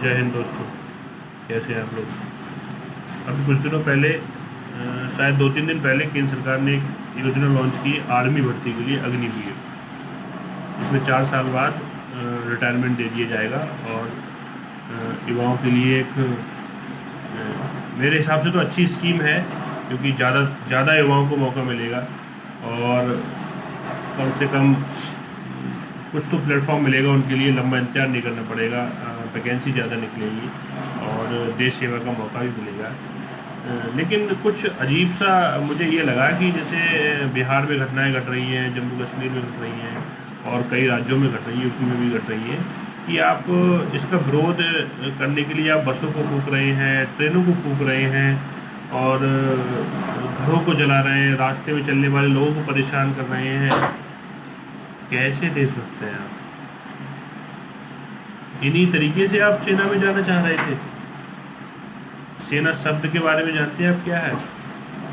जय हिंद दोस्तों। कैसे हैं आप लोग? अभी कुछ दिनों पहले शायद 2-3 दिन पहले केंद्र सरकार ने एक योजना लॉन्च की आर्मी भर्ती के लिए अग्निवीर। इसमें 4 साल बाद रिटायरमेंट दे दिया जाएगा और युवाओं के लिए एक मेरे हिसाब से तो अच्छी स्कीम है, क्योंकि ज़्यादा ज़्यादा युवाओं को मौका मिलेगा और कम से कम कुछ तो प्लेटफॉर्म मिलेगा उनके लिए, लंबा इंतजार नहीं करना पड़ेगा, वैकेंसी ज़्यादा निकलेगी और देश सेवा का मौका भी मिलेगा। लेकिन कुछ अजीब सा मुझे ये लगा कि जैसे बिहार में घटनाएं घट रही हैं, जम्मू कश्मीर में घट रही हैं और कई राज्यों में घट रही है, यूपी में भी घट रही है, कि आप इसका विरोध करने के लिए आप बसों को फूंक रहे हैं, ट्रेनों को फूंक रहे हैं और घरों को जला रहे हैं, रास्ते में चलने वाले लोगों को परेशान कर रहे हैं। कैसे देशभक्त हैं आप? इन्हीं तरीके से आप सेना में जाना चाह रहे थे? सेना शब्द के बारे में जानते हैं आप क्या है?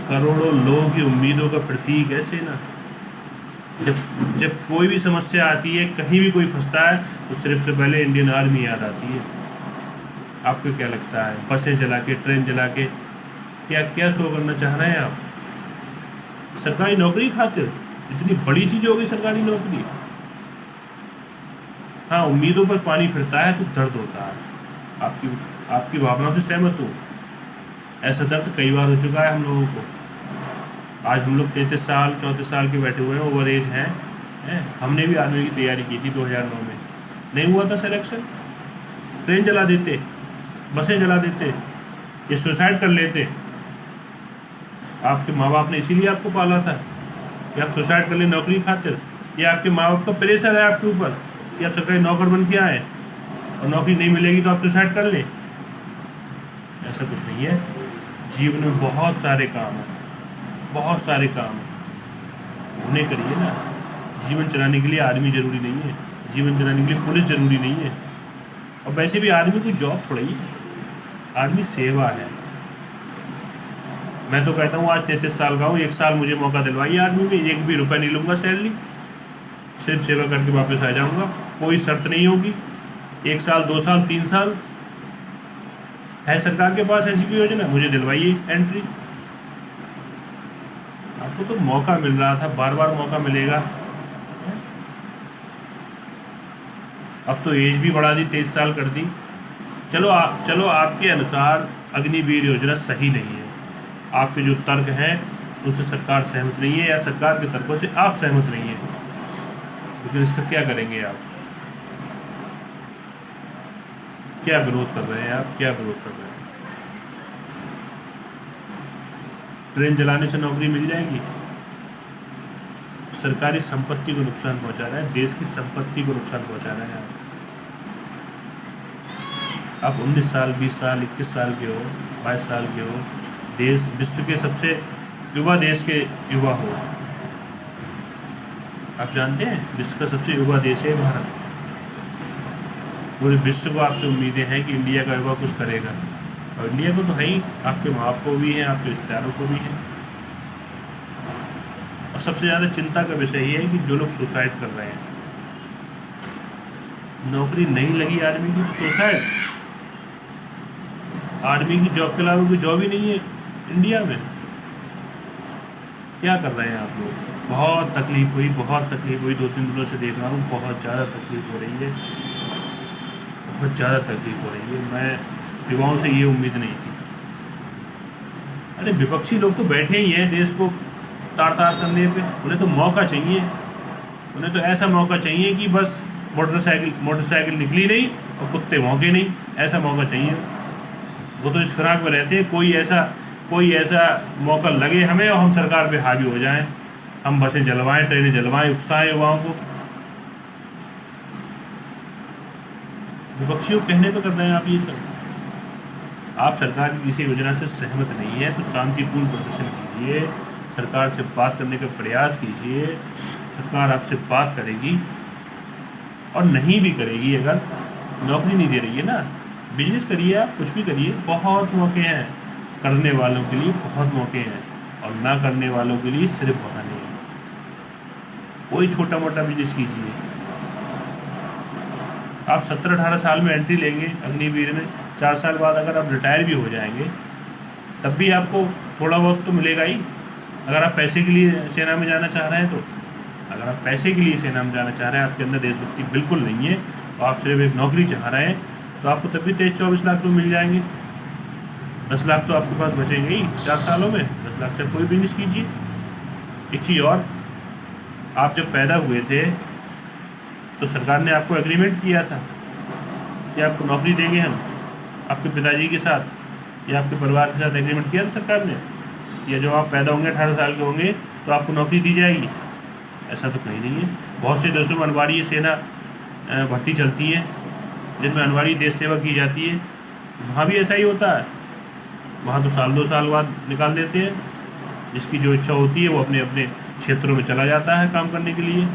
करोड़ों लोगों की उम्मीदों का प्रतीक है सेना। जब जब कोई भी समस्या आती है, कहीं भी कोई फंसता है, तो सिर्फ से पहले इंडियन आर्मी याद आती है। आपको क्या लगता है, बसें जला के, ट्रेन जला के क्या क्या शो करना चाह रहे हैं आप? सरकारी नौकरी खातिर इतनी बड़ी चीज होगी सरकारी नौकरी? हाँ, उम्मीदों पर पानी फिरता है तो दर्द होता है। आपकी आपकी भावनाओं से सहमत हूँ। ऐसा दर्द कई बार हो चुका है हम लोगों को। आज हम लोग 33 साल 34 साल के बैठे हुए हैं, ओवर एज हैं। हमने भी आर्मी की तैयारी की थी 2009 में। नहीं हुआ था सिलेक्शन, ट्रेन जला देते, बसें जला देते, ये सुसाइड कर लेते। आपके माँ बाप ने इसीलिए आपको पाला था कि आप सुसाइड कर ले नौकरी खातिर? या आपके माँ बाप का प्रेशर है आपके ऊपर कि आप सरकारी नौकर बन के आए और नौकरी नहीं मिलेगी तो आप सुसाइड कर लें? ऐसा कुछ नहीं है। जीवन में बहुत सारे काम हैं, बहुत सारे काम हैं, उन्हें करिए ना। जीवन चलाने के लिए आर्मी ज़रूरी नहीं है, जीवन चलाने के लिए पुलिस ज़रूरी नहीं है। और वैसे भी आर्मी कोई जॉब थोड़ी है, आर्मी सेवा है। मैं तो कहता हूँ आज 33 साल का हूँ, 1 साल मुझे मौका दिलवाइए आर्मी में, 1 भी रुपया नहीं लूँगा सैलरी, सिर्फ सेवा करके वापस आ जाऊँगा। कोई शर्त नहीं होगी। 1 साल, 2 साल, 3 साल है सरकार के पास ऐसी कोई योजना, मुझे दिलवाइए एंट्री। आपको तो मौका मिल रहा था, बार बार मौका मिलेगा। अब तो एज भी बढ़ा दी, 23 साल कर दी। चलो आपके अनुसार अग्निवीर योजना सही नहीं है, आपके जो तर्क हैं उनसे सरकार सहमत नहीं है, या सरकार के तर्कों से आप सहमत नहीं है, लेकिन इसका क्या करेंगे आप? क्या विरोध कर रहे हैं आप? क्या विरोध कर रहे हैं? ट्रेन जलाने से नौकरी मिल जाएगी? सरकारी संपत्ति को नुकसान पहुंचा रहा है, देश की संपत्ति को नुकसान पहुंचा रहे हैं आप 19 साल, 20 साल, 21 साल के हो, 22 साल के हो, देश विश्व के सबसे युवा देश के युवा हो। आप जानते हैं विश्व का सबसे युवा देश है भारत। पूरे विश्व को आपसे उम्मीदें हैं कि इंडिया का युवा कुछ करेगा, और इंडिया को तो है ही, आपके माँ बाप को भी है, आपके रिश्तेदारों को भी है। और सबसे ज़्यादा चिंता का विषय ये है कि जो लोग सुसाइड कर रहे हैं, नौकरी नहीं लगी आर्मी की तो सुसाइड। आर्मी की जॉब के अलावा कोई जॉब ही नहीं है इंडिया में। क्या कर रहे हैं आप लोग? बहुत तकलीफ हुई, बहुत तकलीफ हुई। 2-3 दिनों से देख रहा हूँ, बहुत ज़्यादा तकलीफ हो रही है, बहुत ज़्यादा तकलीफ हो रही है। मैं युवाओं से ये उम्मीद नहीं थी। अरे विपक्षी लोग तो बैठे ही हैं देश को तार तार करने पे। उन्हें तो मौका चाहिए, उन्हें तो ऐसा मौका चाहिए कि बस मोटरसाइकिल निकली नहीं और कुत्ते भौंके नहीं, ऐसा मौका चाहिए। वो तो इस फिराक में रहते हैं, कोई ऐसा मौका लगे हमें और हम सरकार पे हावी हो जाएं, हम बसें जलवाएं, ट्रेनें जलवाएं, उकसाएं युवाओं को। विपक्षियों कहने पे कर रहे हैं आप ये सब। आप सरकार की किसी योजना से सहमत नहीं है तो शांतिपूर्ण प्रदर्शन कीजिए, सरकार से बात करने का प्रयास कीजिए। सरकार आपसे बात करेगी, और नहीं भी करेगी अगर नौकरी नहीं दे रही है ना, बिजनेस करिए, आप कुछ भी करिए, बहुत मौके हैं। करने वालों के लिए बहुत मौके हैं, और ना करने वालों के लिए सिर्फ बहाने हैं। कोई छोटा मोटा बिजनेस कीजिए, आप 17-18 साल में एंट्री लेंगे अग्निवीर में, 4 साल बाद अगर आप रिटायर भी हो जाएंगे तब भी आपको थोड़ा बहुत तो मिलेगा ही। अगर आप पैसे के लिए सेना में जाना चाह रहे हैं तो, अगर आप पैसे के लिए सेना में जाना चाह रहे हैं, आपके अंदर देशभक्ति बिल्कुल नहीं है और आप सिर्फ एक नौकरी चाह रहे हैं, तो आपको तब भी 23-24 लाख तो मिल जाएंगे। 10 लाख तो आपके पास बचेंगे ही 4 सालों में। 10 लाख से कोई बिजनेस कीजिए। एक चीज़ और, आप जब पैदा हुए थे तो सरकार ने आपको एग्रीमेंट किया था कि आपको नौकरी देंगे हम, आपके पिताजी के साथ या आपके परिवार के साथ एग्रीमेंट किया था सरकार ने, या जब आप पैदा होंगे 18 साल के होंगे तो आपको नौकरी दी जाएगी। ऐसा तो कहीं नहीं है। बहुत से देशों में अनिवार्य सेना भर्ती चलती है जिसमें अनिवार्य देश सेवा की जाती है, वहाँ भी ऐसा ही होता है। वहाँ तो साल 2 साल बाद निकाल देते हैं। जिसकी जो इच्छा होती है वो अपने अपने क्षेत्रों में चला जाता है काम करने के लिए।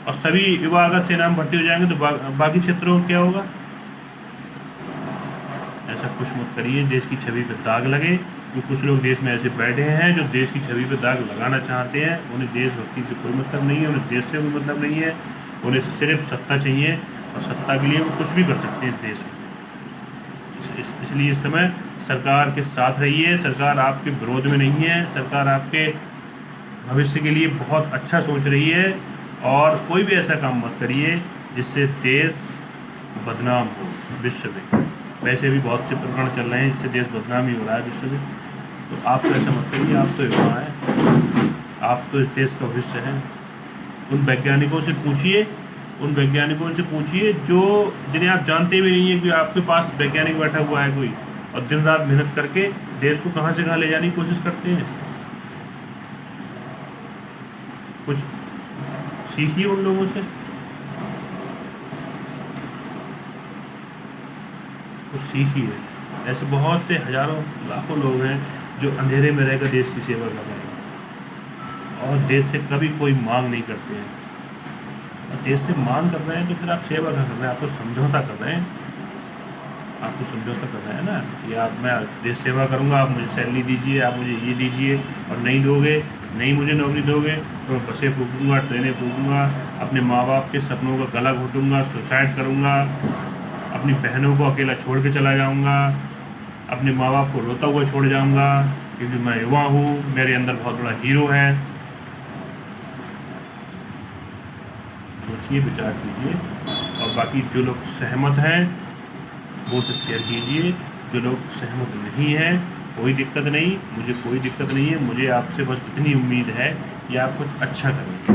और सभी युवा अगर सेना में भर्ती हो जाएंगे तो बाकी क्षेत्रों में क्या होगा? ऐसा कुछ मत करिए देश की छवि पर दाग लगे। कि कुछ लोग देश में ऐसे बैठे हैं जो देश की छवि पर दाग लगाना चाहते हैं। उन्हें देशभक्ति से कोई मतलब नहीं है, उन्हें देश से कोई मतलब नहीं है। उन्हें सिर्फ सत्ता चाहिए और सत्ता के लिए वो कुछ भी कर सकते हैं इस देश में। इसलिए इस समय सरकार के साथ रहिए। सरकार आपके विरोध में नहीं है। सरकार आपके भविष्य के लिए बहुत अच्छा सोच रही है। और कोई भी ऐसा काम मत करिए जिससे देश बदनाम हो विश्व में। वैसे भी बहुत से प्रकरण चल रहे हैं जिससे देश बदनाम ही हो रहा है विश्व में। तो आप तो ऐसा मत करिए। आप तो युवा हैं, आप तो इस देश का भविष्य हैं। उन वैज्ञानिकों से पूछिए, उन वैज्ञानिकों से पूछिए जो जिन्हें आप जानते भी नहीं है कि आपके पास वैज्ञानिक बैठा हुआ है कोई, और दिन रात मेहनत करके देश को कहाँ से कहाँ ले जाने की कोशिश करते हैं। कुछ सीखिए उन लोगों से, कुछ सीखिए। ऐसे बहुत से हजारों लाखों लोग हैं जो अंधेरे में रहकर देश की सेवा कर रहे हैं और देश से कभी कोई मांग नहीं करते हैं। और देश से मांग कर रहे हैं तो फिर आप सेवा क्या कर रहे हैं? आप तो समझौता कर रहे हैं। आप तो समझौता कर रहे हैं ना कि आप, मैं देश सेवा करूंगा, आप मुझे सैलरी दीजिए, आप मुझे ये दीजिए, और नहीं दोगे, नहीं मुझे नौकरी दोगे तो मैं बसें फूकूँगा, ट्रेनें फूकूँगा, अपने माँ बाप के सपनों का गला घोटूँगा, सुसाइड करूँगा, अपनी बहनों को अकेला छोड़ के चला जाऊँगा, अपने माँ बाप को रोता हुआ छोड़ जाऊँगा क्योंकि मैं युवा हूँ, मेरे अंदर बहुत बड़ा हीरो है। सोचिए, विचार कीजिए। और बाकी जो लोग सहमत हैं वो से शेयर कीजिए। जो लोग सहमत नहीं हैं कोई दिक्कत नहीं, मुझे कोई दिक्कत नहीं है। मुझे आपसे बस इतनी उम्मीद है कि आप कुछ अच्छा करेंगे।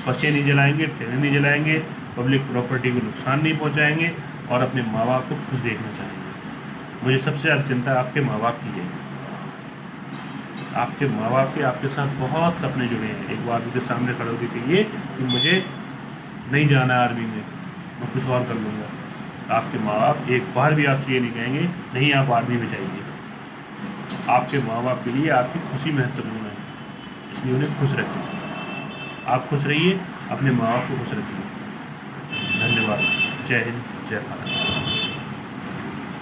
बसें नहीं जलाएंगे, ट्रेनें नहीं जलाएंगे, पब्लिक प्रॉपर्टी को नुकसान नहीं पहुंचाएंगे और अपने माँ बाप को खुश देखना चाहेंगे। मुझे सबसे ज़्यादा चिंता आपके माँ बाप की है। आपके माँ बाप के आपके साथ बहुत सपने जुड़े हैं। एक बार उनके सामने खड़े होकर कहिए कि मुझे नहीं जाना आर्मी में, मैं कुछ और कर लूँगा। आपके माँ बाप एक बार भी आपसे ये नहीं कहेंगे नहीं आप आर्मी में जाइए। आपके माँ बाप के लिए आपकी खुशी महत्वपूर्ण है, इसलिए उन्हें खुश रखिए। आप खुश रहिए, अपने माँ बाप को खुश रखिए। धन्यवाद। जय हिंद, जय भारत।